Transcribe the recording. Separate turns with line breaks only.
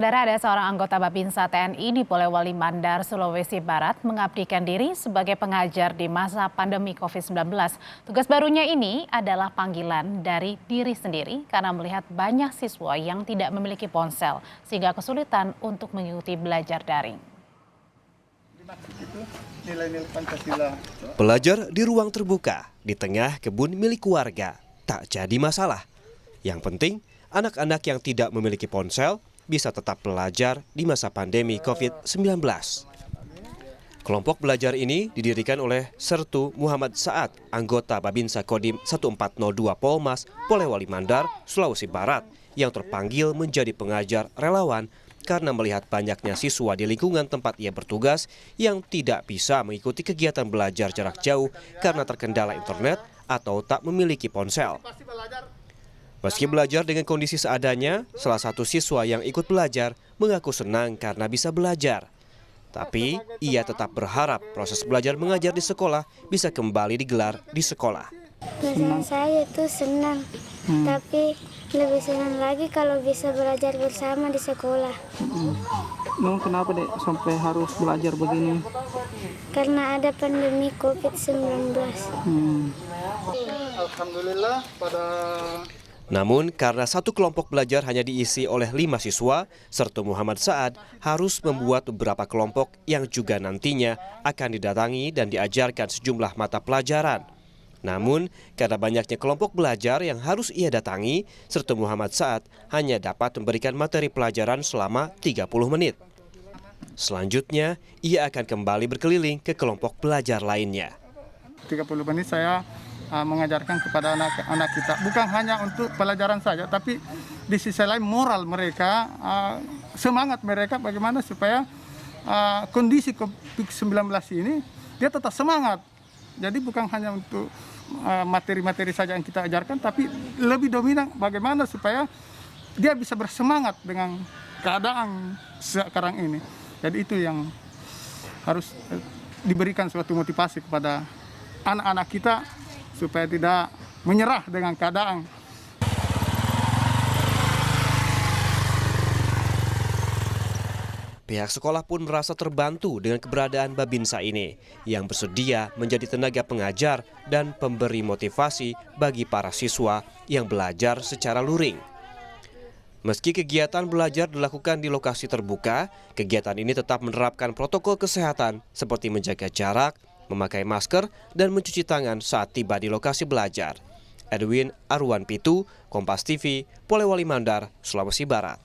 Saudara, ada seorang anggota Babinsa TNI di Polewali Mandar, Sulawesi Barat mengabdikan diri sebagai pengajar di masa pandemi COVID-19. Tugas barunya ini adalah panggilan dari diri sendiri karena melihat banyak siswa yang tidak memiliki ponsel sehingga kesulitan untuk mengikuti belajar daring.
Belajar di ruang terbuka di tengah kebun milik warga tak jadi masalah. Yang penting, anak-anak yang tidak memiliki ponsel bisa tetap belajar di masa pandemi COVID-19. Kelompok belajar ini didirikan oleh Sertu Muhammad Saad, anggota Babinsa Kodim 1402 Polmas, Polewali Mandar, Sulawesi Barat, yang terpanggil menjadi pengajar relawan karena melihat banyaknya siswa di lingkungan tempat ia bertugas yang tidak bisa mengikuti kegiatan belajar jarak jauh karena terkendala internet atau tak memiliki ponsel. Meski belajar dengan kondisi seadanya, salah satu siswa yang ikut belajar mengaku senang karena bisa belajar. Tapi ia tetap berharap proses belajar mengajar di sekolah bisa kembali digelar di sekolah.
Perasaan saya itu senang, tapi lebih senang lagi kalau bisa belajar bersama di sekolah.
Kenapa dek sampai harus belajar begini?
Karena ada pandemi COVID-19.
Alhamdulillah
Namun karena satu kelompok belajar hanya diisi oleh 5 siswa, Sertu Muhammad Saad harus membuat beberapa kelompok yang juga nantinya akan didatangi dan diajarkan sejumlah mata pelajaran. Namun karena banyaknya kelompok belajar yang harus ia datangi, Sertu Muhammad Saad hanya dapat memberikan materi pelajaran selama 30 menit. Selanjutnya, ia akan kembali berkeliling ke kelompok belajar lainnya.
30 menit saya mengajarkan kepada anak-anak kita, bukan hanya untuk pelajaran saja, tapi di sisi lain moral mereka, semangat mereka bagaimana supaya kondisi COVID-19 ini dia tetap semangat. Jadi bukan hanya untuk materi-materi saja yang kita ajarkan, tapi lebih dominan bagaimana supaya dia bisa bersemangat dengan keadaan sekarang ini. Jadi itu yang harus diberikan suatu motivasi kepada anak-anak kita supaya tidak menyerah dengan keadaan.
Pihak sekolah pun merasa terbantu dengan keberadaan Babinsa ini yang bersedia menjadi tenaga pengajar dan pemberi motivasi bagi para siswa yang belajar secara luring. Meski kegiatan belajar dilakukan di lokasi terbuka, kegiatan ini tetap menerapkan protokol kesehatan seperti menjaga jarak, memakai masker, dan mencuci tangan saat tiba di lokasi belajar. Edwin Arwan Pitu, Kompas TV, Polewali Mandar, Sulawesi Barat.